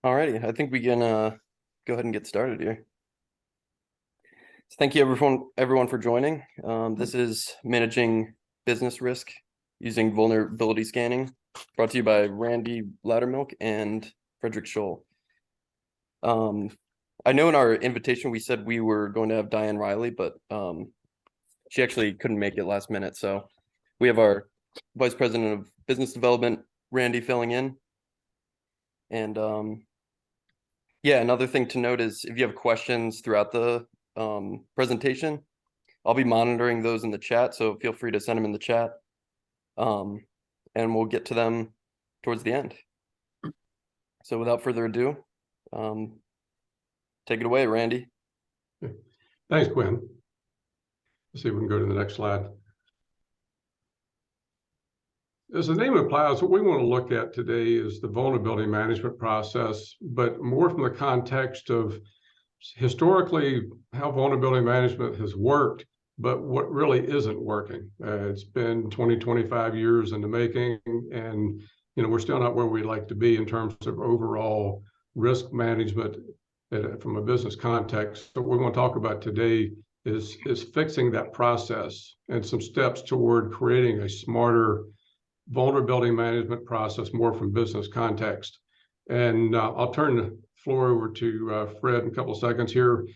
Alrighty, I think we can go ahead and get started here. So thank you everyone for joining. This is managing business risk using vulnerability scanning, brought to you by Randy Laudermilk and Frederick Scholl. I know in our invitation we said we were going to have Diane Riley, but she actually couldn't make it last minute. So we have our Vice President of Business Development, Randy, filling in. And yeah, another thing to note is if you have questions throughout the presentation, I'll be monitoring those in the chat, so feel free to send them in the chat, and we'll get to them towards the end. So without further ado, take it away, Randy. Thanks, Quinn. Let's see if we can go to the next slide. As the name implies, what we want to look at today is the vulnerability management process, but more from the context of historically how vulnerability management has worked, but what really isn't working. It's been 20, 25 years in the making, and we're still not where we'd like to be in terms of overall risk management from a business context. So what we want to talk about today is fixing that process and some steps toward creating a smarter vulnerability management process more from business context. And I'll turn the floor over to Fred in a couple of seconds here.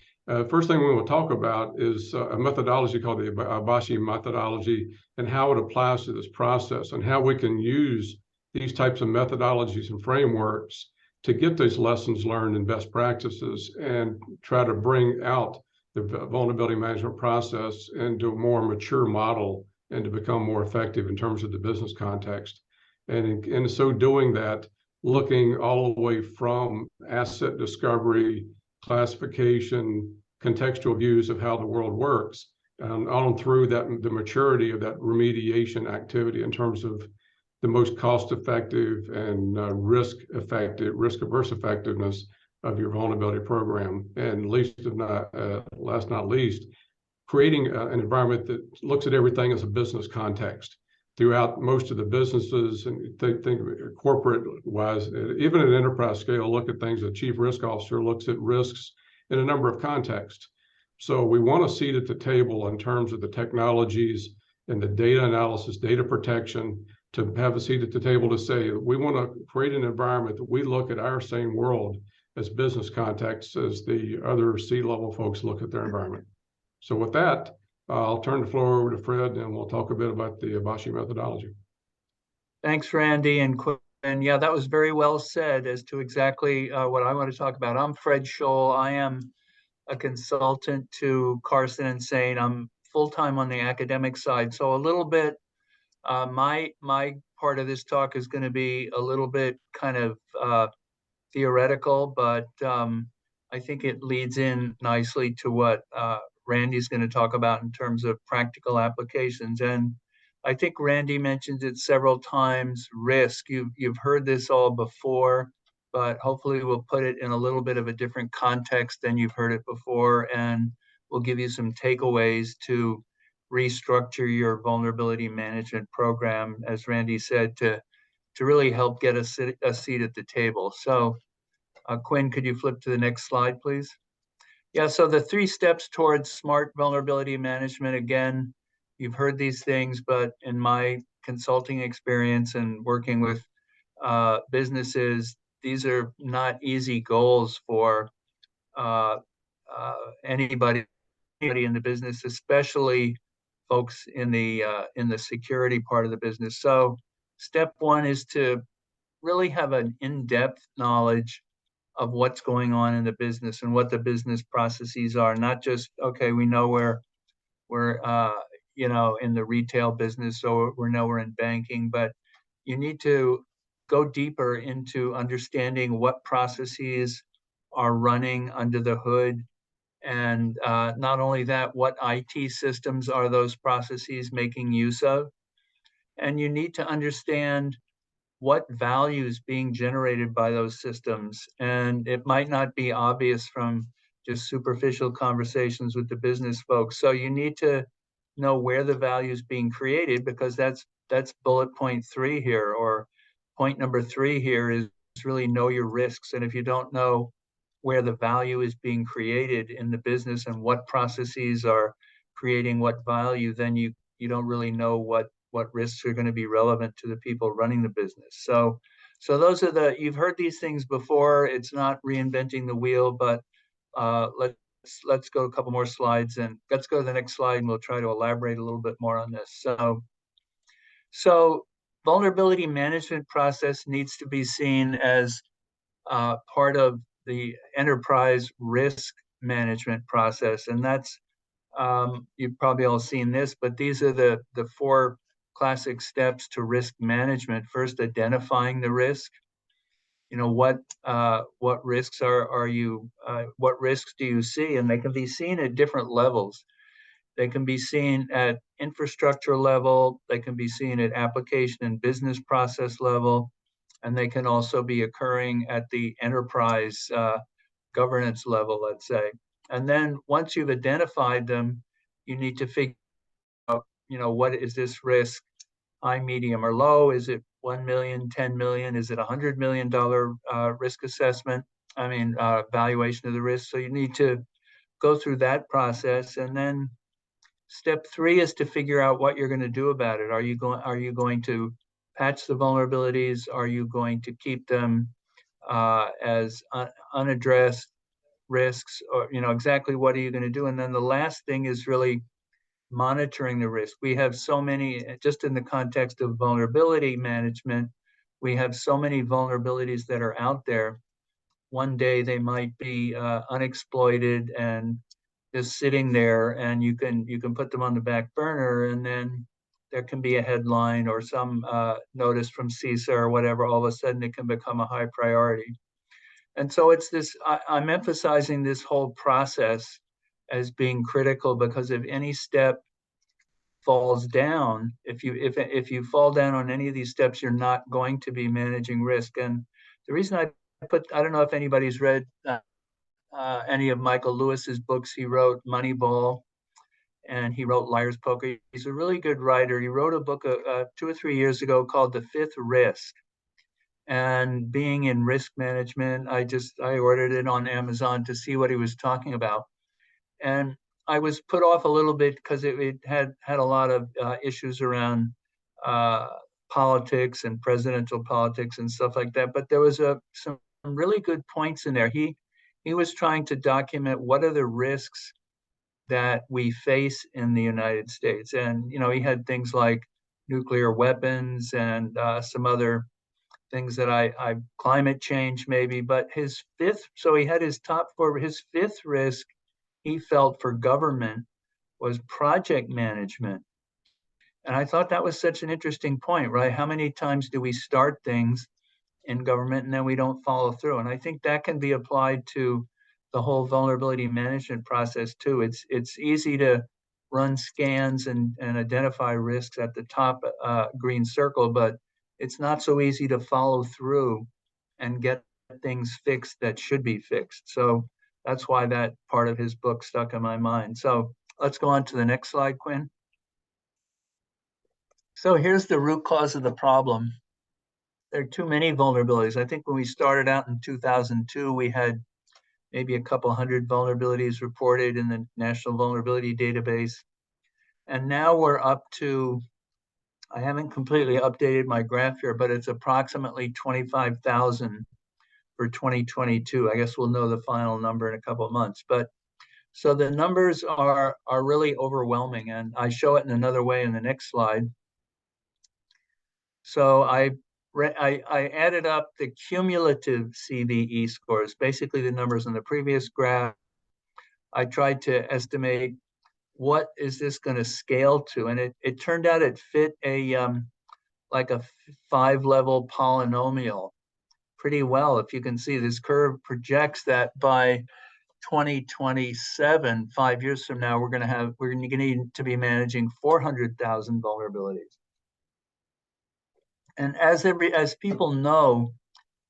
First thing we want to talk about is a methodology called the Obashi methodology and how it applies to this process and how we can use these types of methodologies and frameworks to get those lessons learned and best practices and try to bring out the vulnerability management process into a more mature model and to become more effective in terms of the business context. And in so doing that, looking all the way from asset discovery, classification, contextual views of how the world works, on through that the maturity of that remediation activity in terms of the most cost-effective and risk-averse effectiveness of your vulnerability program. And last not least, creating an environment that looks at everything as a business context throughout most of the businesses, and think corporate-wise, even at enterprise scale, look at things. The chief risk officer looks at risks in a number of contexts. So we want a seat at the table in terms of the technologies and the data analysis, data protection, to have a seat at the table to say, we want to create an environment that we look at our same world as business contexts as the other C-level folks look at their environment. So with that, I'll turn the floor over to Fred, and we'll talk a bit about the Obashi methodology. Thanks, Randy and Quinn. Yeah, that was very well said as to exactly what I want to talk about. I'm Fred Scholl. I am a consultant to Carson and Sain. I'm full-time on the academic side. So a little bit, my part of this talk is going to be a little bit kind of theoretical, but I think it leads in nicely to what Randy's going to talk about in terms of practical applications. And I think Randy mentioned it several times, risk. You've heard this all before, but hopefully we'll put it in a little bit of a different context than you've heard it before, and we'll give you some takeaways to restructure your vulnerability management program, as Randy said, to really help get a seat at the table. So Quinn, could you flip to the next slide, please? Yeah, so the 3 steps towards smart vulnerability management, again, you've heard these things, but in my consulting experience and working with businesses, these are not easy goals for anybody in the business, especially folks in the security part of the business. So step 1 is to really have an in-depth knowledge of what's going on in the business and what the business processes are. Not just, okay, we know we're in the retail business, or we know we're in banking, but you need to go deeper into understanding what processes are running under the hood. And not only that, what IT systems are those processes making use of? And you need to understand what value is being generated by those systems. And it might not be obvious from just superficial conversations with the business folks. So you need to know where the value is being created, because that's bullet point 3 here, or point number 3 here is really know your risks. And if you don't know where the value is being created in the business and what processes are creating what value, then you don't really know what risks are going to be relevant to the people running the business. So those are you've heard these things before. It's not reinventing the wheel, but let's go a couple more slides, and let's go to the next slide, and we'll try to elaborate a little bit more on this. So vulnerability management process needs to be seen as part of the enterprise risk management process. And that's, you've probably all seen this, but these are the four classic steps to risk management. First, identifying the risk. What risks what risks do you see? And they can be seen at different levels. They can be seen at infrastructure level, they can be seen at application and business process level, and they can also be occurring at the enterprise governance level, let's say. And then once you've identified them, you need to figure out, what is this risk, high, medium, or low? Is it 1 million, 10 million? Is it $100 million risk assessment? Valuation of the risk. So you need to go through that process. And then step 3 is to figure out what you're going to do about it. Are you going to patch the vulnerabilities? Are you going to keep them as unaddressed risks? Or exactly what are you going to do? And then the last thing is really monitoring the risk. We have so many, just in the context of vulnerability management, we have so many vulnerabilities that are out there. One day they might be unexploited and just sitting there, and you can put them on the back burner, and then there can be a headline or some notice from CISA or whatever. All of a sudden, it can become a high priority. And so it's this. I'm emphasizing this whole process as being critical, because if any step falls down, if you fall down on any of these steps, you're not going to be managing risk. And the reason I don't know if anybody's read any of Michael Lewis's books. He wrote Moneyball, and he wrote Liar's Poker. He's a really good writer. He wrote a book 2 or 3 years ago called The Fifth Risk. And being in risk management, I ordered it on Amazon to see what he was talking about. And I was put off a little bit because it had a lot of issues around politics and presidential politics and stuff like that. But there was some really good points in there. He was trying to document what are the risks that we face in the United States. And, he had things like nuclear weapons and some other things that climate change maybe, but he had his top 4, his 5th risk he felt for government was project management. And I thought that was such an interesting point, right? How many times do we start things in government and then we don't follow through? And I think that can be applied to the whole vulnerability management process too. It's easy to run scans and identify risks at the top green circle, but it's not so easy to follow through and get things fixed that should be fixed. So that's why that part of his book stuck in my mind. So let's go on to the next slide, Quinn. So here's the root cause of the problem. There are too many vulnerabilities. I think when we started out in 2002, we had maybe a couple hundred vulnerabilities reported in the National Vulnerability Database. And now we're up to, I haven't completely updated my graph here, but it's approximately 25,000 for 2022. I guess we'll know the final number in a couple of months. But so the numbers are really overwhelming, and I show it in another way in the next slide. So I added up the cumulative CVE scores, basically the numbers on the previous graph. I tried to estimate what is this going to scale to, and it turned out it fit like a 5-level polynomial pretty well. If you can see, this curve projects that by 2027, 5 years from now, we're going to need to be managing 400,000 vulnerabilities. And as people know,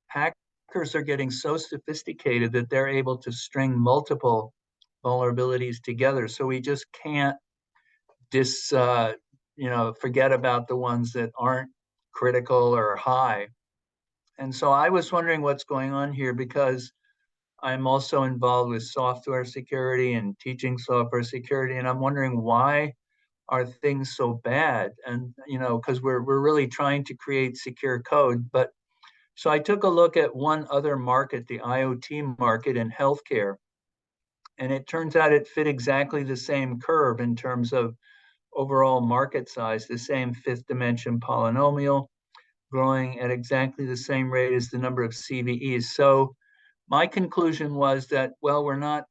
hackers are getting so sophisticated that they're able to string multiple vulnerabilities together. So we just can't forget about the ones that aren't critical or high. And so I was wondering what's going on here because I'm also involved with software security and teaching software security, and I'm wondering why are things so bad? And because we're really trying to create secure code. But so I took a look at one other market, the IoT market in healthcare, and it turns out it fit exactly the same curve in terms of overall market size, the same fifth dimension polynomial, growing at exactly the same rate as the number of CVEs. So my conclusion was that, well, we're not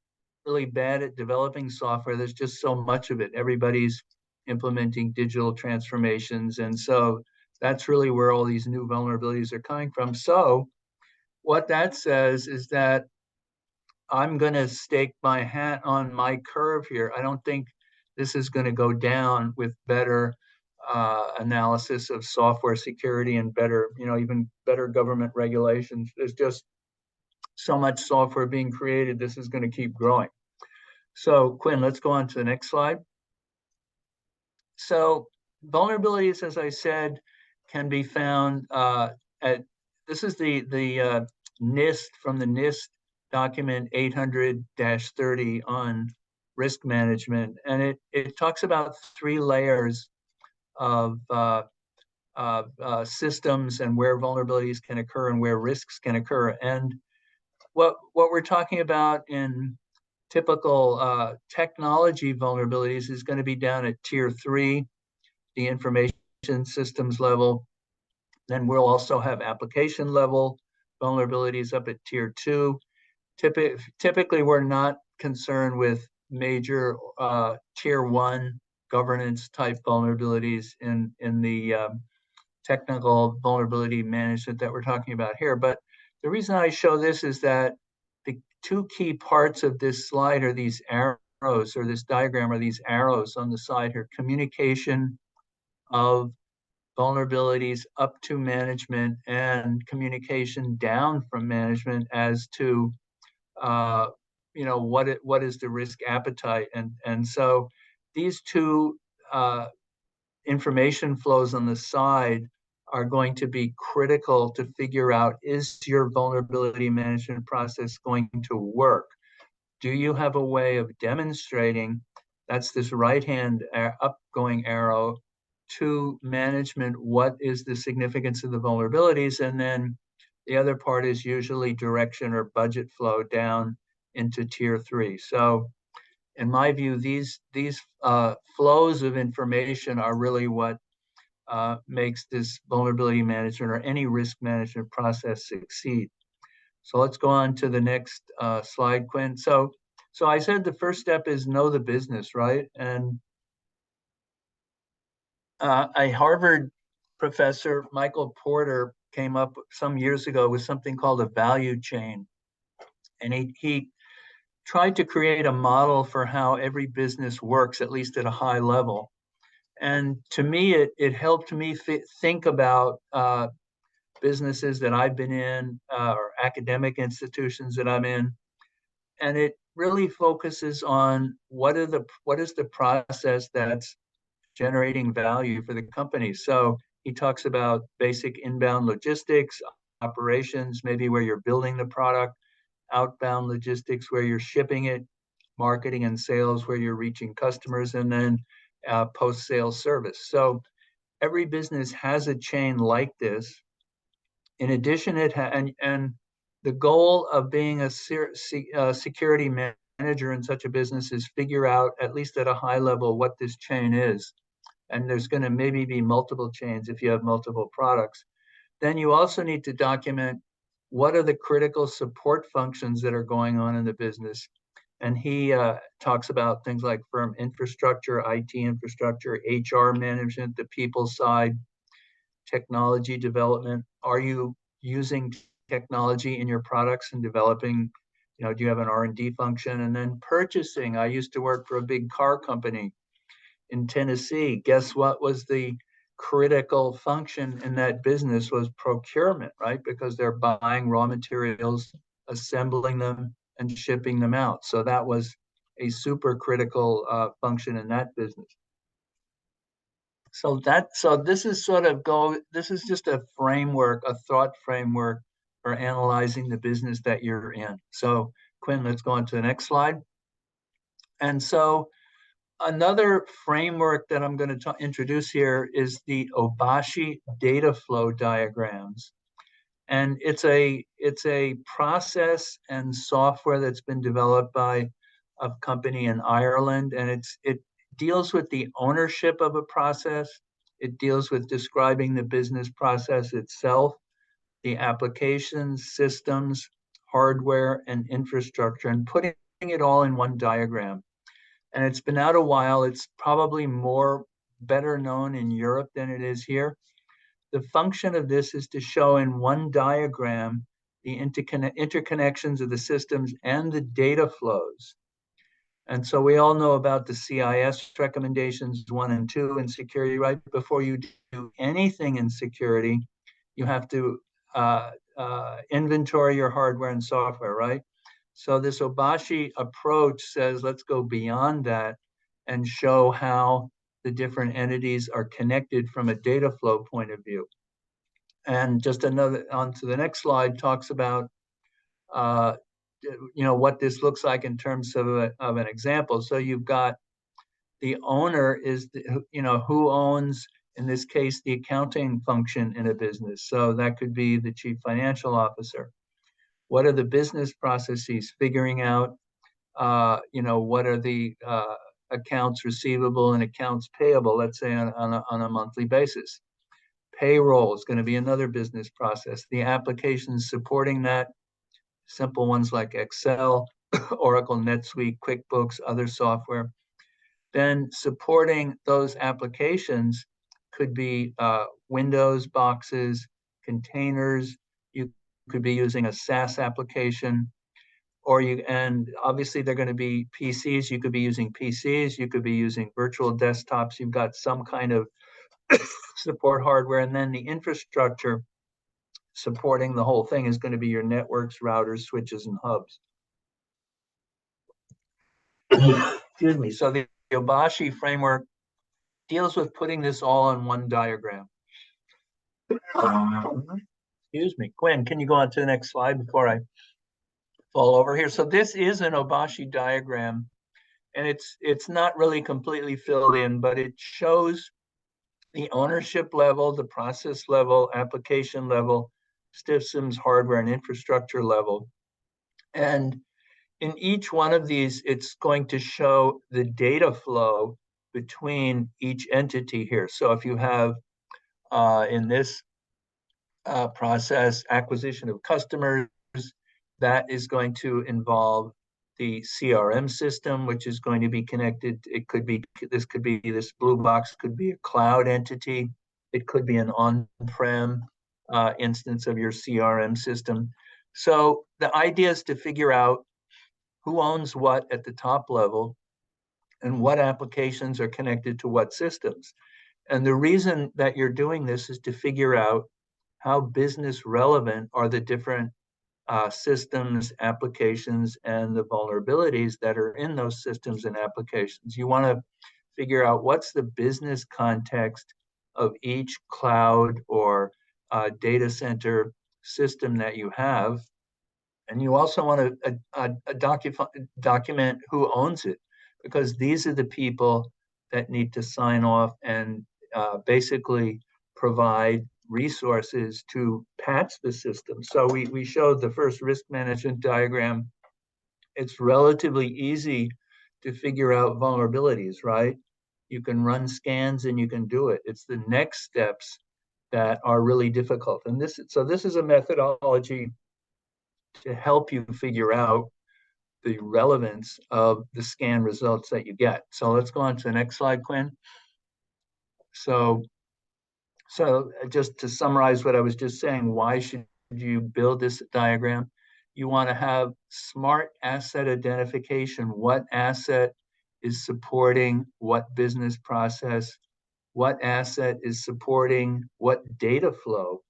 really bad at developing software. There's just so much of it. Everybody's implementing digital transformations. And so that's really where all these new vulnerabilities are coming from. So what that says is that I'm going to stake my hat on my curve here. I don't think this is going to go down with better analysis of software security and better, even better government regulations. There's just so much software being created. This is going to keep growing. So Quinn, let's go on to the next slide. So vulnerabilities, as I said, can be found at, this is the NIST, from the NIST document 800-30 on risk management. And it talks about 3 layers of systems and where vulnerabilities can occur and where risks can occur. And what we're talking about in typical technology vulnerabilities is going to be down at tier 3, the information systems level. Then we'll also have application level vulnerabilities up at tier 2. Typically, we're not concerned with major tier 1 governance type vulnerabilities in the technical vulnerability management that we're talking about here. But the reason I show this is that the 2 key parts of this slide are these arrows, or this diagram are these arrows on the side here: communication of vulnerabilities up to management and communication down from management as to what is the risk appetite. And so these 2 information flows on the side are going to be critical to figure out, is your vulnerability management process going to work? Do you have a way of demonstrating, that's this right-hand upgoing arrow, to management, what is the significance of the vulnerabilities? And then the other part is usually direction or budget flow down into tier 3. So in my view, these flows of information are really what makes this vulnerability management or any risk management process succeed. So let's go on to the next slide, Quinn. So I said the first step is know the business, right? And a Harvard professor, Michael Porter, came up some years ago with something called a value chain. And he tried to create a model for how every business works, at least at a high level. And to me, it helped me think about businesses that I've been in, or academic institutions that I'm in. And it really focuses on what is the process that's generating value for the company. So he talks about basic inbound logistics, operations, maybe where you're building the product, outbound logistics, where you're shipping it, marketing and sales, where you're reaching customers, and then post-sale service. So every business has a chain like this. In addition, and the goal of being a security manager in such a business is figure out, at least at a high level, what this chain is. And there's going to maybe be multiple chains if you have multiple products. Then you also need to document what are the critical support functions that are going on in the business. And he talks about things like firm infrastructure, IT infrastructure, HR management, the people side, technology development. Are you using technology in your products and developing, do you have an R&D function? And then purchasing. I used to work for a big car company in Tennessee. Guess what was the critical function in that business? Was procurement, right? Because they're buying raw materials, assembling them, and shipping them out. So that was a super critical function in that business. So this is this is just a framework, a thought framework for analyzing the business that you're in. So Quinn, let's go on to the next slide. And so another framework that I'm going to introduce here is the Obashi data flow diagrams. And it's a process and software that's been developed by a company in Ireland, and it deals with the ownership of a process. It deals with describing the business process itself, the applications, systems, hardware, and infrastructure, and putting it all in one diagram. And it's been out a while. It's probably better known in Europe than it is here. The function of this is to show in one diagram the interconnections of the systems and the data flows. And so we all know about the CIS recommendations 1 and 2 in security, right? Before you do anything in security, you have to inventory your hardware and software, right? So this Obashi approach says, let's go beyond that and show how the different entities are connected from a data flow point of view. And just another, on to the next slide, talks about what this looks like in terms of an example. So you've got the owner is who owns, in this case, the accounting function in a business. So that could be the chief financial officer. What are the business processes? Figuring out what are the accounts receivable and accounts payable, let's say on a monthly basis. Payroll is going to be another business process. The applications supporting that, simple ones like Excel, Oracle, NetSuite, QuickBooks, other software. Then supporting those applications could be Windows boxes, containers. You could be using a SaaS application, and obviously they're going to be PCs. You could be using PCs. You could be using virtual desktops. You've got some kind of support hardware, and then the infrastructure supporting the whole thing is going to be your networks, routers, switches, and hubs. Excuse me. So the Obashi framework deals with putting this all on one diagram. Excuse me. Quinn, can you go on to the next slide before I fall over here? So this is an Obashi diagram, and it's not really completely filled in, but it shows the ownership level, the process level, application level, systems, hardware, and infrastructure level. And in each one of these, it's going to show the data flow between each entity here. So if you have in this process acquisition of customers, that is going to involve the CRM system, which is going to be connected. It could be, this blue box could be a cloud entity. It could be an on-prem instance of your CRM system. So the idea is to figure out who owns what at the top level and what applications are connected to what systems. And the reason that you're doing this is to figure out how business relevant are the different systems, applications, and the vulnerabilities that are in those systems and applications. You want to figure out what's the business context of each cloud or data center system that you have. And you also want to document who owns it, because these are the people that need to sign off and basically provide resources to patch the system. So we showed the first risk management diagram. It's relatively easy to figure out vulnerabilities, right? You can run scans and you can do it. It's the next steps that are really difficult. And this is a methodology to help you figure out the relevance of the scan results that you get. So let's go on to the next slide, Quinn. So just to summarize what I was just saying, why should you build this diagram? You want to have smart asset identification. What asset is supporting what business process? What asset is supporting what data flow?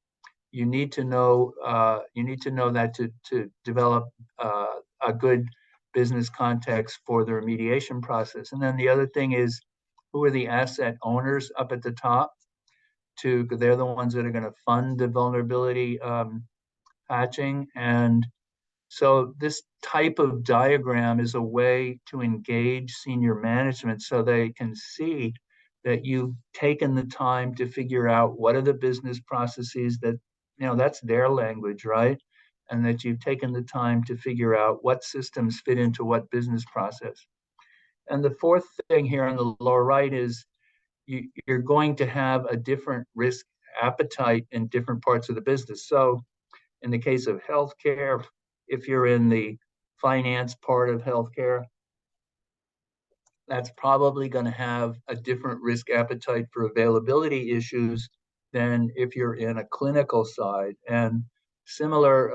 You need to know that to develop a good business context for the remediation process. And then the other thing is who are the asset owners up at the top. They're the ones that are going to fund the vulnerability patching. And so this type of diagram is a way to engage senior management so they can see that you've taken the time to figure out what are the business processes that, that's their language, right? And that you've taken the time to figure out what systems fit into what business process. And the fourth thing here on the lower right is you're going to have a different risk appetite in different parts of the business. So in the case of healthcare, if you're in the finance part of healthcare, that's probably going to have a different risk appetite for availability issues than if you're in a clinical side. And similar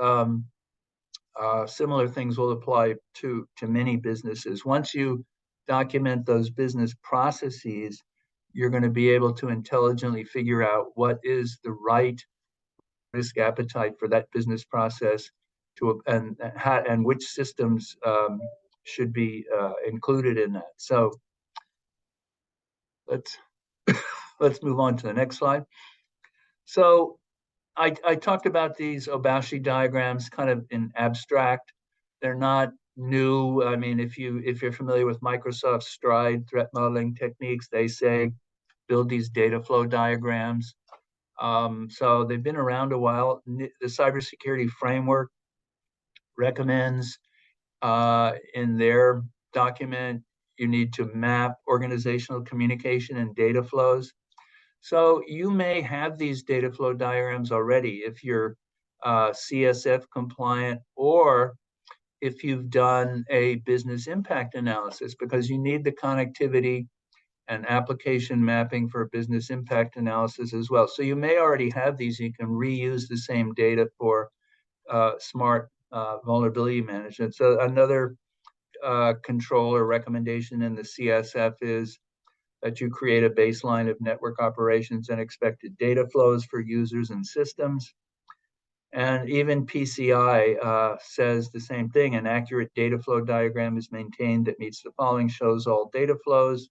things will apply to many businesses. Once you document those business processes, you're going to be able to intelligently figure out what is the right risk appetite for that business process and which systems should be included in that. So let's move on to the next slide. So I talked about these Obashi diagrams kind of in abstract. They're not new. I mean, if you're familiar with Microsoft Stride threat modeling techniques, they say build these data flow diagrams. So they've been around a while. The cybersecurity framework recommends in their document, you need to map organizational communication and data flows. So you may have these data flow diagrams already if you're CSF compliant, or if you've done a business impact analysis, because you need the connectivity and application mapping for business impact analysis as well. So you may already have these. You can reuse the same data for smart vulnerability management. So another control or recommendation in the CSF is that you create a baseline of network operations and expected data flows for users and systems. And even PCI says the same thing. An accurate data flow diagram is maintained that meets the following, shows all data flows,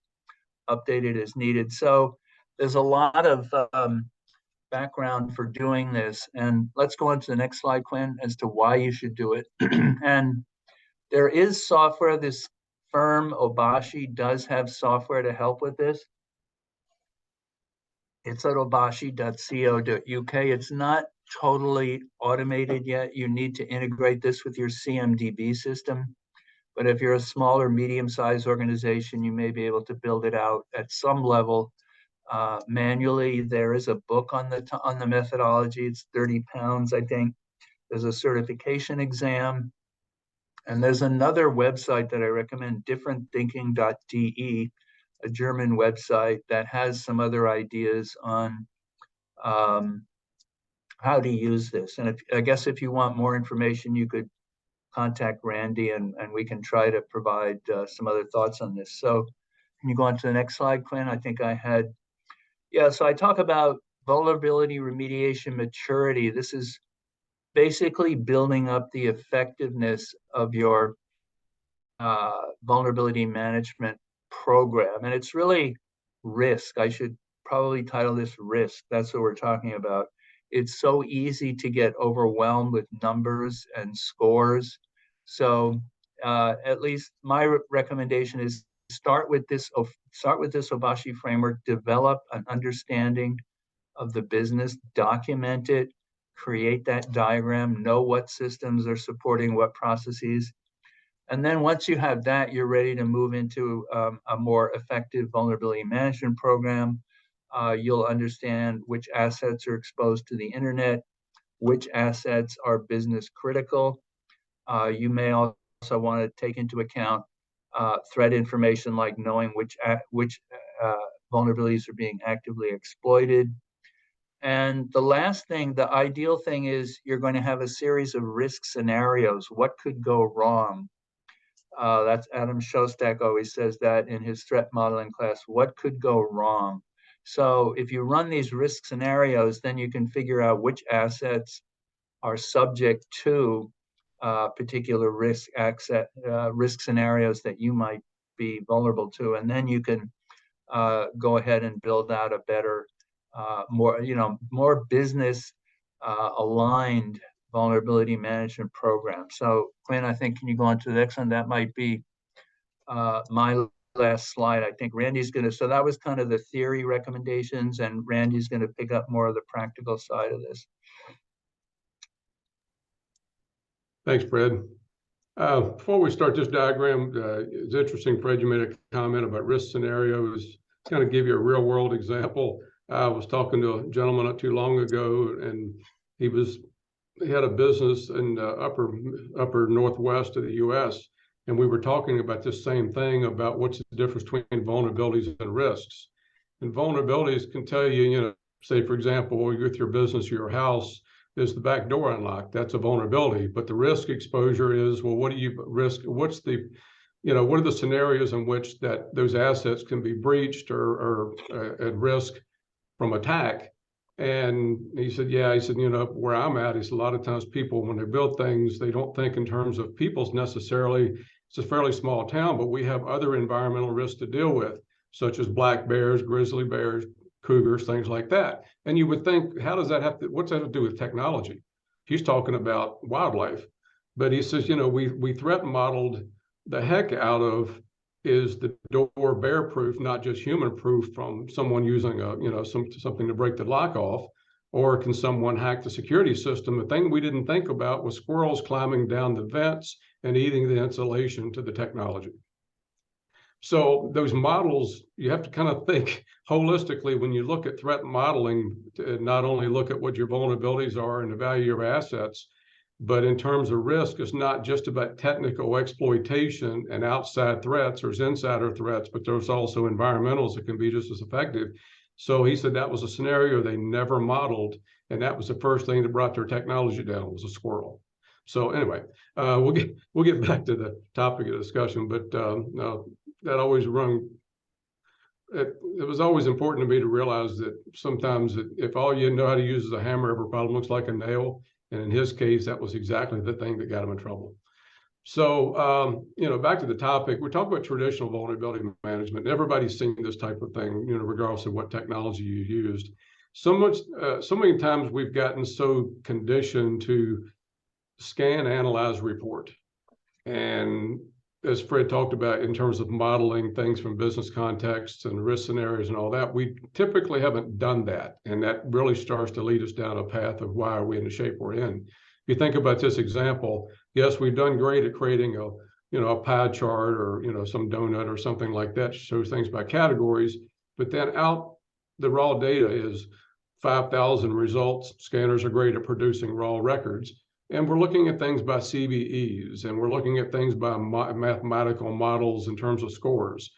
updated as needed. So there's a lot of background for doing this. And let's go on to the next slide, Quinn, as to why you should do it. And there is software. This firm, Obashi, does have software to help with this. It's at obashi.co.uk. It's not totally automated yet. You need to integrate this with your CMDB system. But if you're a small or medium-sized organization, you may be able to build it out at some level manually. There is a book on the methodology. It's 30 pounds, I think. There's a certification exam. And there's another website that I recommend, differentthinking.de, a German website that has some other ideas on how to use this. And I guess if you want more information, you could contact Randy and we can try to provide some other thoughts on this. So can you go on to the next slide, Quinn? I think I had, so I talk about vulnerability remediation maturity. This is basically building up the effectiveness of your vulnerability management program. And it's really risk. I should probably title this risk. That's what we're talking about. It's so easy to get overwhelmed with numbers and scores. So at least my recommendation is start with this Obashi framework, develop an understanding of the business, document it, create that diagram, know what systems are supporting what processes. And then once you have that, you're ready to move into a more effective vulnerability management program. You'll understand which assets are exposed to the internet, which assets are business critical. You may also want to take into account threat information, like knowing which vulnerabilities are being actively exploited. And the last thing, the ideal thing is you're going to have a series of risk scenarios. What could go wrong? That's Adam Shostak always says that in his threat modeling class. What could go wrong? So if you run these risk scenarios, then you can figure out which assets are subject to particular risk scenarios that you might be vulnerable to. And then you can go ahead and build out a better, more business aligned vulnerability management program. So Quinn, I think, can you go on to the next one? That might be my last slide. I think Randy's going to, so that was kind of the theory recommendations, and Randy's going to pick up more of the practical side of this. Thanks, Fred. Before we start this diagram, it's interesting, Fred, you made a comment about risk scenarios. Kind of give you a real world example. I was talking to a gentleman not too long ago, and he had a business in the upper northwest of the U.S., and we were talking about this same thing about what's the difference between vulnerabilities and risks. And vulnerabilities can tell you, say, for example, with your business, your house, is the back door unlocked? That's a vulnerability. But the risk exposure is, well, what do you risk? What are the scenarios in which that those assets can be breached or at risk from attack? And he said, where I'm at is a lot of times people, when they build things, they don't think in terms of people's necessarily. It's a fairly small town, but we have other environmental risks to deal with, such as black bears, grizzly bears, cougars, things like that. And you would think, what's that have to do with technology? He's talking about wildlife. But he says, we threat modeled the heck out of, is the door bear proof, not just human proof from someone using something to break the lock off, or can someone hack the security system? The thing we didn't think about was squirrels climbing down the vents and eating the insulation to the technology. So those models, you have to kind of think holistically when you look at threat modeling, to not only look at what your vulnerabilities are and the value of your assets, but in terms of risk, it's not just about technical exploitation and outside threats. There's insider threats, but there's also environmentals that can be just as effective. So he said that was a scenario they never modeled, and that was the first thing that brought their technology down, was a squirrel. So anyway, we'll get back to the topic of discussion, but that always it was always important to me to realize that sometimes if all you know how to use is a hammer, every problem looks like a nail. And in his case, that was exactly the thing that got him in trouble. So, back to the topic, we're talking about traditional vulnerability management. Everybody's seen this type of thing, regardless of what technology you used. So many times we've gotten so conditioned to scan, analyze, report. And as Fred talked about in terms of modeling things from business contexts and risk scenarios and all that, we typically haven't done that. And that really starts to lead us down a path of why are we in the shape we're in. If you think about this example, yes, we've done great at creating a pie chart or, some donut or something like that, shows things by categories, but then out the raw data is 5,000 results. Scanners are great at producing raw records. And we're looking at things by CVEs, and we're looking at things by mathematical models in terms of scores.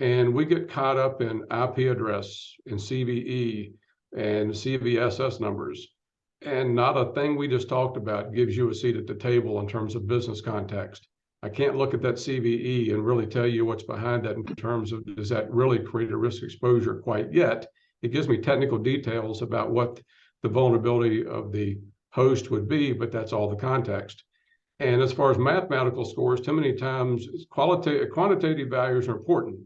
And we get caught up in IP address and CVE and CVSS numbers. And not a thing we just talked about gives you a seat at the table in terms of business context. I can't look at that CVE and really tell you what's behind that in terms of, does that really create a risk exposure quite yet? It gives me technical details about what the vulnerability of the host would be, but that's all the context. And as far as mathematical scores, too many times quantitative values are important,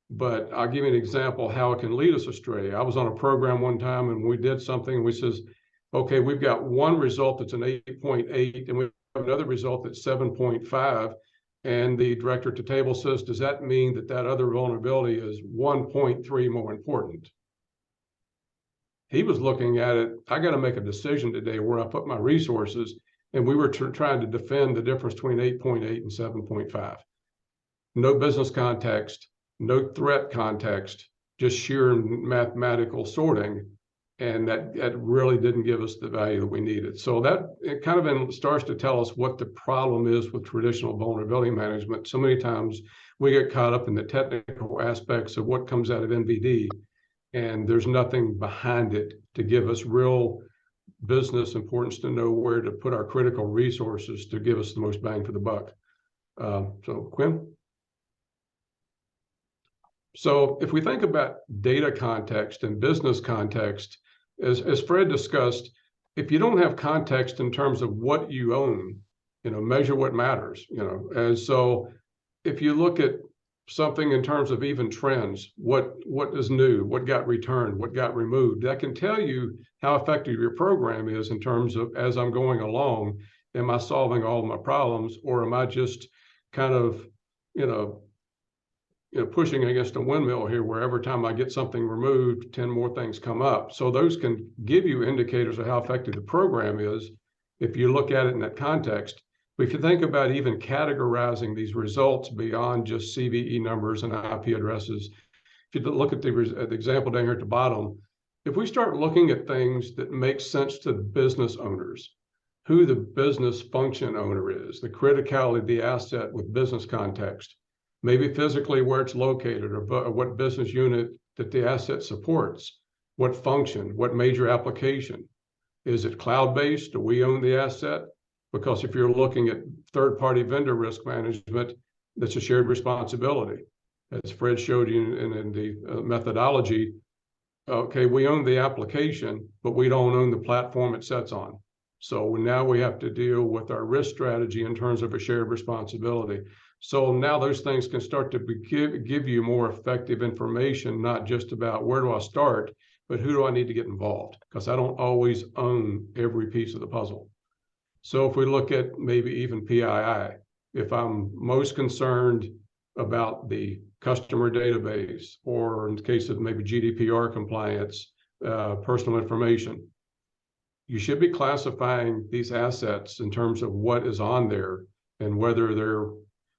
but I'll give you an example how it can lead us astray. I was on a program one time and we did something and we says, okay, we've got one result that's an 8.8 and we have another result that's 7.5. And the director at the table says, does that mean that other vulnerability is 1.3 more important? He was looking at it, I got to make a decision today where I put my resources, and we were trying to defend the difference between 8.8 and 7.5. No business context, no threat context, just sheer mathematical sorting, and that really didn't give us the value that we needed. So that it kind of starts to tell us what the problem is with traditional vulnerability management. So many times we get caught up in the technical aspects of what comes out of NVD, and there's nothing behind it to give us real business importance to know where to put our critical resources to give us the most bang for the buck. So Quinn? So if we think about data context and business context, as Fred discussed, if you don't have context in terms of what you own, measure what matters, and so if you look at something in terms of even trends, what is new, what got returned, what got removed. That can tell you how effective your program is in terms of, as I'm going along, am I solving all of my problems, or am I just kind of, pushing against a windmill here, where every time I get something removed, 10 more things come up. So those can give you indicators of how effective the program is if you look at it in that context. But if you think about even categorizing these results beyond just CVE numbers and IP addresses, if you look at the example down here at the bottom, if we start looking at things that make sense to the business owners, who the business function owner is, the criticality of the asset with business context, maybe physically where it's located, or what business unit that the asset supports, what function, what major application. Is it cloud-based? Do we own the asset? Because if you're looking at third-party vendor risk management, that's a shared responsibility. As Fred showed you in the methodology, okay, we own the application, but we don't own the platform it sits on. So now we have to deal with our risk strategy in terms of a shared responsibility. So now those things can start to give you more effective information, not just about where do I start, but who do I need to get involved? Because I don't always own every piece of the puzzle. So if we look at maybe even PII, if I'm most concerned about the customer database, or in the case of maybe GDPR compliance, personal information, you should be classifying these assets in terms of what is on there and whether they're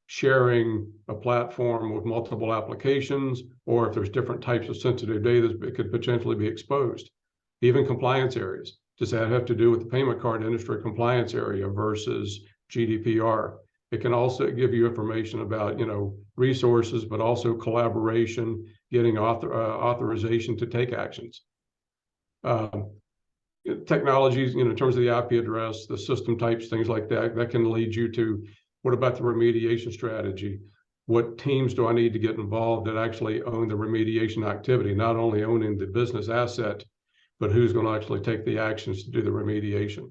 sharing a platform with multiple applications, or if there's different types of sensitive data that could potentially be exposed. Even compliance areas. Does that have to do with the payment card industry compliance area versus GDPR? It can also give you information about, resources, but also collaboration, getting authorization to take actions. Technologies, in terms of the IP address, the system types, things like that, that can lead you to, what about the remediation strategy? What teams do I need to get involved that actually own the remediation activity, not only owning the business asset, but who's going to actually take the actions to do the remediation?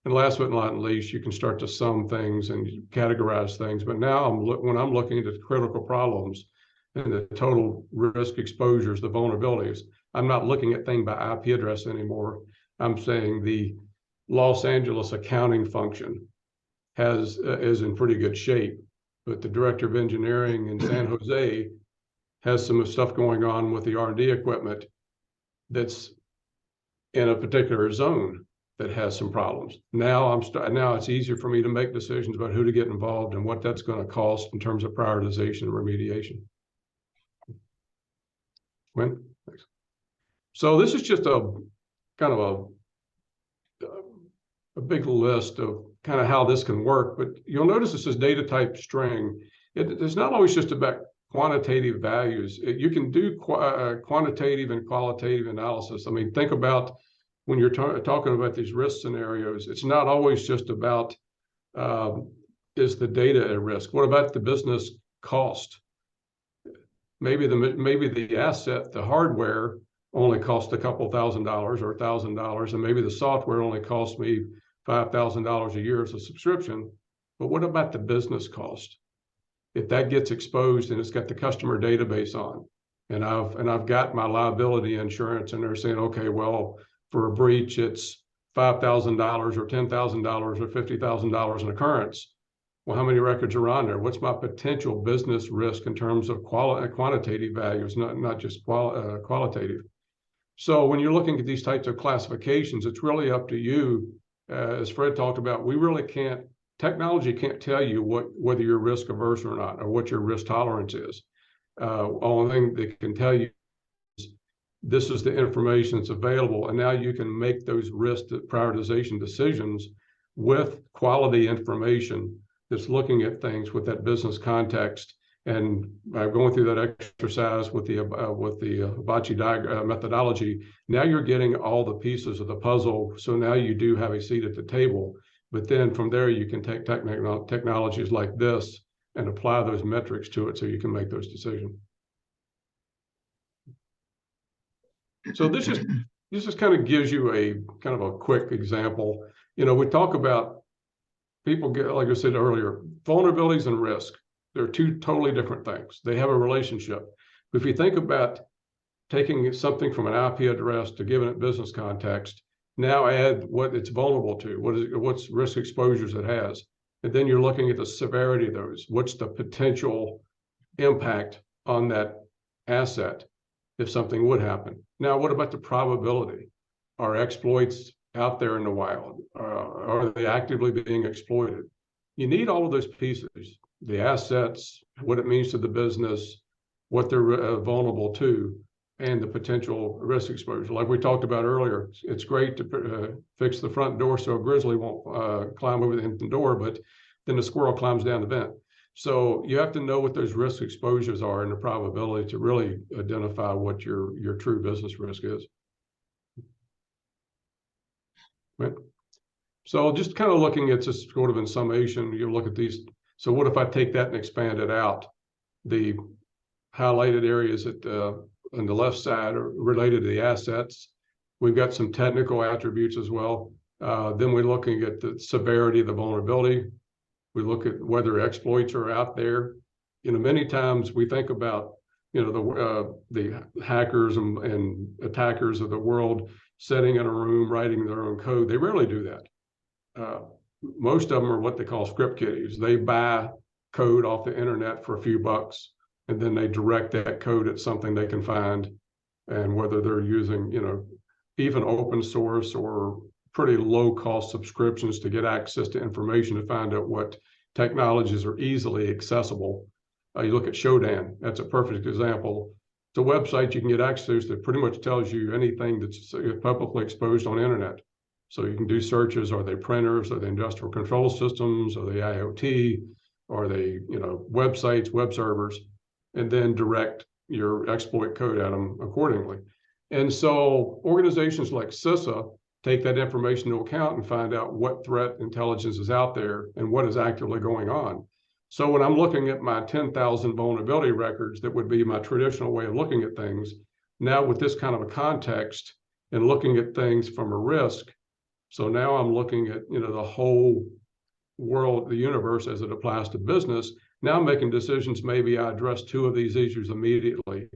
And last but not least, you can start to sum things and categorize things. But now when I'm looking at the critical problems and the total risk exposures, the vulnerabilities, I'm not looking at thing by IP address anymore. I'm saying the Los Angeles accounting function is in pretty good shape, but the director of engineering in San Jose has some stuff going on with the R&D equipment that's in a particular zone that has some problems. Now it's easier for me to make decisions about who to get involved and what that's going to cost in terms of prioritization and remediation. When? Thanks. So this is just a kind of a big list of kind of how this can work, but you'll notice this is data type string. It's not always just about quantitative values. You can do quantitative and qualitative analysis. I mean, think about when you're talking about these risk scenarios, it's not always just about is the data at risk? What about the business cost? Maybe the asset, the hardware, only cost a couple $1,000 or $1,000, and maybe the software only cost me $5,000 a year as a subscription. But what about the business cost? If that gets exposed and it's got the customer database on, and I've got my liability insurance, and they're saying, okay, well, for a breach, it's $5,000 or $10,000 or $50,000 an occurrence. Well, how many records are on there? What's my potential business risk in terms of quantitative values, not just qualitative? So when you're looking at these types of classifications, it's really up to you. As Fred talked about, technology can't tell you whether you're risk averse or not, or what your risk tolerance is. Only thing they can tell you is this is the information that's available, and now you can make those risk prioritization decisions with quality information that's looking at things with that business context. And by going through that exercise with the Obashi methodology, now you're getting all the pieces of the puzzle. So now you do have a seat at the table. But then from there, you can take technologies like this and apply those metrics to it so you can make those decisions. So this just kind of gives you a kind of a quick example. We talk about people get, like I said earlier, vulnerabilities and risk. They're two totally different things. They have a relationship. If you think about taking something from an IP address to giving it business context, now add what it's vulnerable to, what's risk exposures it has. And then you're looking at the severity of those. What's the potential impact on that asset if something would happen? Now, what about the probability? Are exploits out there in the wild? Are they actively being exploited? You need all of those pieces, the assets, what it means to the business, what they're vulnerable to, and the potential risk exposure. Like we talked about earlier, it's great to fix the front door so a grizzly won't climb over the door, but then the squirrel climbs down the vent. So you have to know what those risk exposures are and the probability to really identify what your true business risk is. Right. So just kind of looking at just sort of in summation, you look at these. So what if I take that and expand it out? The highlighted areas on the left side are related to the assets. We've got some technical attributes as well. Then we're looking at the severity of the vulnerability. We look at whether exploits are out there. You know, many times we think about, you know, the hackers and attackers of the world sitting in a room writing their own code. They rarely do that. Most of them are what they call script kiddies. They buy code off the internet for a few bucks, and then they direct that code at something they can find. And whether they're using, you know, even open source or pretty low cost subscriptions to get access to information to find out what technologies are easily accessible. You look at Shodan, that's a perfect example. It's a website you can get access that pretty much tells you anything that's publicly exposed on the internet. So you can do searches. Are they printers? Are they industrial control systems? Are they IoT? Are they, you know, websites, web servers? And then direct your exploit code at them accordingly. And so organizations like CISA take that information into account and find out what threat intelligence is out there and what is actively going on. So when I'm looking at my 10,000 vulnerability records, that would be my traditional way of looking at things. Now with this kind of a context and looking at things from a risk. So now I'm looking at, you know, the whole world, the universe as it applies to business. Now I'm making decisions. Maybe I address two of these issues immediately,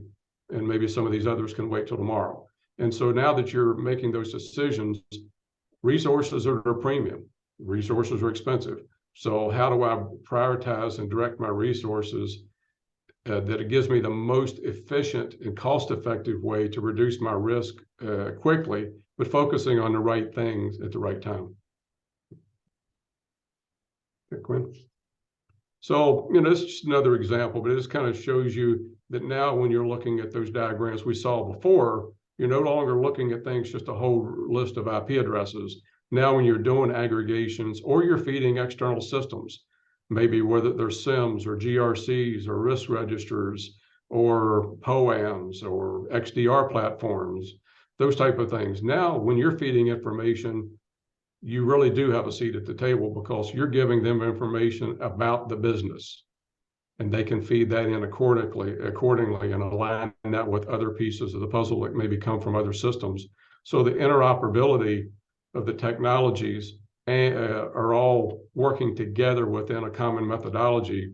and maybe some of these others can wait till tomorrow. And so now that you're making those decisions, resources are a premium. Resources are expensive. So how do I prioritize and direct my resources that it gives me the most efficient and cost-effective way to reduce my risk quickly, but focusing on the right things at the right time? Okay, Quinn. So, you know, this is just another example, but it just kind of shows you that now when you're looking at those diagrams we saw before, you're no longer looking at things just a whole list of IP addresses. Now, when you're doing aggregations or you're feeding external systems, maybe whether they're SIMs or GRCs or risk registers or POAMs or XDR platforms, those type of things. Now, when you're feeding information, you really do have a seat at the table because you're giving them information about the business, and they can feed that in accordingly and align that with other pieces of the puzzle that maybe come from other systems. So the interoperability of the technologies are all working together within a common methodology,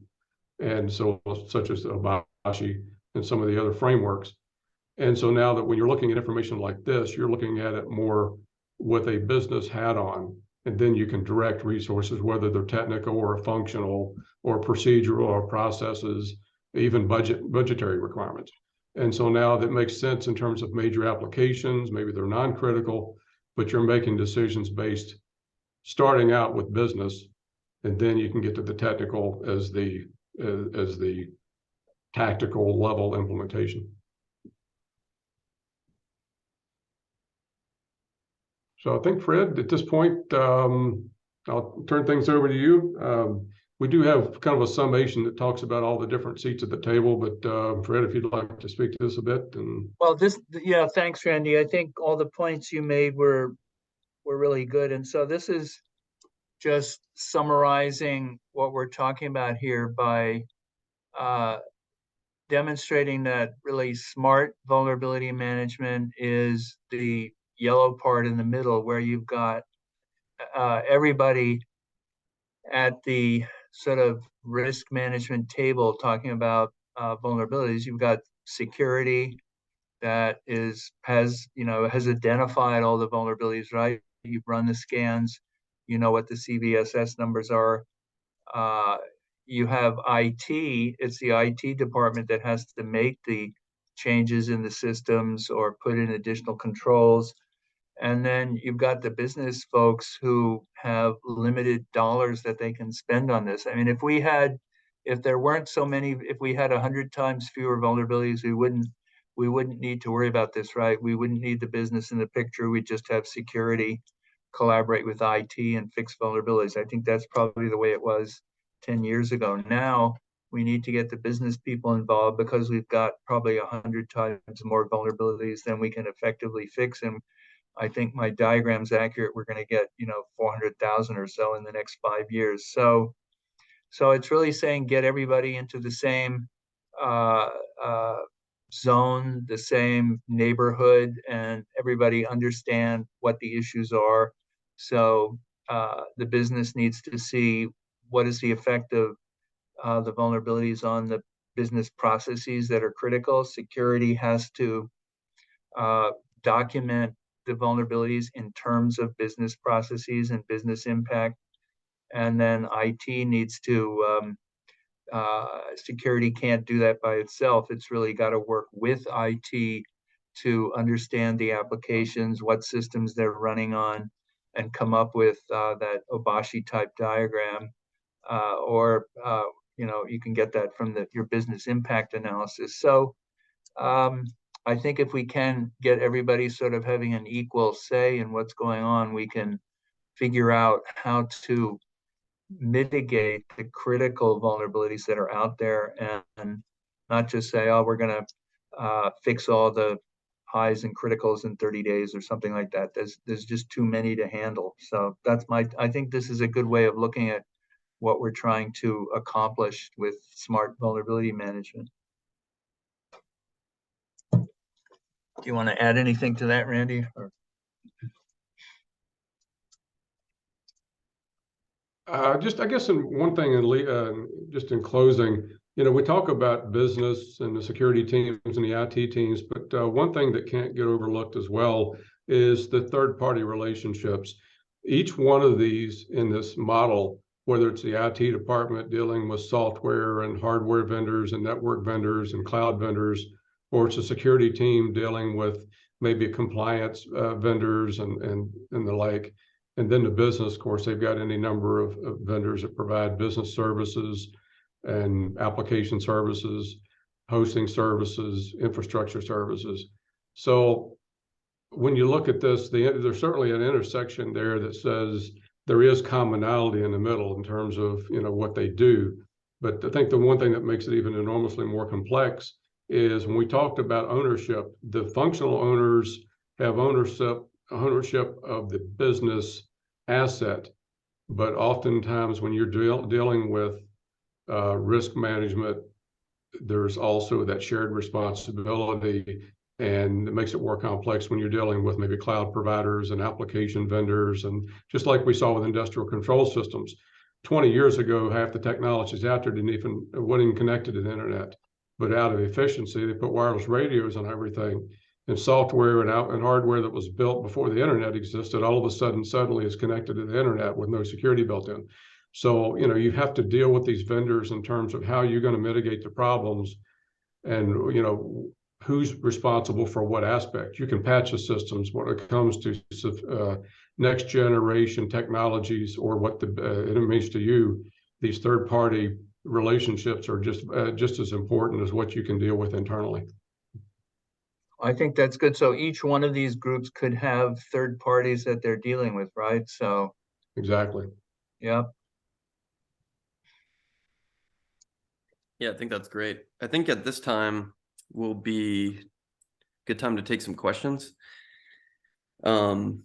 and so such as Obashi and some of the other frameworks. And so now that when you're looking at information like this, you're looking at it more with a business hat on, and then you can direct resources, whether they're technical or functional or procedural or processes, even budgetary requirements. And so now that makes sense in terms of major applications. Maybe they're non-critical, but you're making decisions based starting out with business, and then you can get to the technical as the tactical level implementation. So I think, Fred, at this point, I'll turn things over to you. We do have kind of a summation that talks about all the different seats at the table, but Fred, if you'd like to speak to this a bit. Well, yeah, thanks, Randy. I think all the points you made were really good. And so this is just summarizing what we're talking about here by demonstrating that really smart vulnerability management is the yellow part in the middle, where you've got everybody at the sort of risk management table talking about vulnerabilities. You've got security that has identified all the vulnerabilities, right? You've run the scans, you know what the CVSS numbers are. You have IT, it's the IT department that has to make the changes in the systems or put in additional controls. And then you've got the business folks who have limited dollars that they can spend on this. I mean, if there weren't so many, if we had 100 times fewer vulnerabilities, we wouldn't need to worry about this, right? We wouldn't need the business in the picture. We'd just have security collaborate with IT and fix vulnerabilities. I think that's probably the way it was 10 years ago. Now we need to get the business people involved because we've got probably 100 times more vulnerabilities than we can effectively fix. And I think my diagram's accurate. We're going to get, 400,000 or so in the next 5 years. So it's really saying get everybody into the same zone, the same neighborhood, and everybody understand what the issues are. So the business needs to see what is the effect of the vulnerabilities on the business processes that are critical. Security has to document the vulnerabilities in terms of business processes and business impact. And then IT needs to, security can't do that by itself. It's really got to work with IT to understand the applications, what systems they're running on, and come up with that Obashi-type diagram. Or you can get that from your business impact analysis. So I think if we can get everybody sort of having an equal say in what's going on, we can figure out how to mitigate the critical vulnerabilities that are out there and not just say, oh, we're going to fix all the highs and criticals in 30 days or something like that. There's just too many to handle. So I think this is a good way of looking at what we're trying to accomplish with smart vulnerability management. Do you want to add anything to that, Randy? I guess, one thing, just in closing, we talk about business and the security teams and the IT teams, but one thing that can't get overlooked as well is the third-party relationships. Each one of these in this model, whether it's the IT department dealing with software and hardware vendors and network vendors and cloud vendors, or it's a security team dealing with maybe compliance vendors and the like. And then the business, of course, they've got any number of vendors that provide business services and application services, hosting services, infrastructure services. So when you look at this, there's certainly an intersection there that says there is commonality in the middle in terms of what they do. But I think the one thing that makes it even enormously more complex is when we talked about ownership, the functional owners have ownership of the business asset, but oftentimes when you're dealing with risk management, there's also that shared responsibility, and it makes it more complex when you're dealing with maybe cloud providers and application vendors. And just like we saw with industrial control systems, 20 years ago, half the technologies out there wasn't even connected to the internet. But out of efficiency, they put wireless radios on everything, and software and hardware that was built before the internet existed, all of a sudden suddenly is connected to the internet with no security built in. So, you have to deal with these vendors in terms of how you're going to mitigate the problems and, who's responsible for what aspect. You can patch the systems when it comes to next generation technologies or what it means to you. These third party relationships are just as important as what you can deal with internally. I think that's good. So each one of these groups could have third parties that they're dealing with, right? So exactly. Yeah. Yeah, I think that's great. I think at this time will be a good time to take some questions. If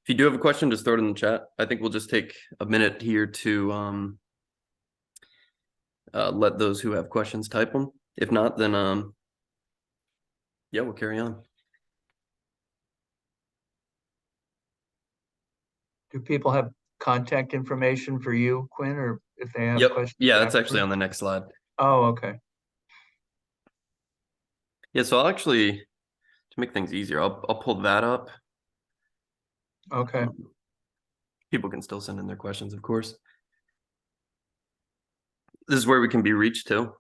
you do have a question, just throw it in the chat. I think we'll just take a minute here to let those who have questions type them. If not, then yeah, we'll carry on. Do people have contact information for you, Quinn, or if they have Yep. questions? Yeah, that's actually after? on the next slide. Oh, okay. Yeah, so I'll actually, to make things easier, I'll pull that up. Okay. People can still send in their questions, of course. This is where we can be reached too.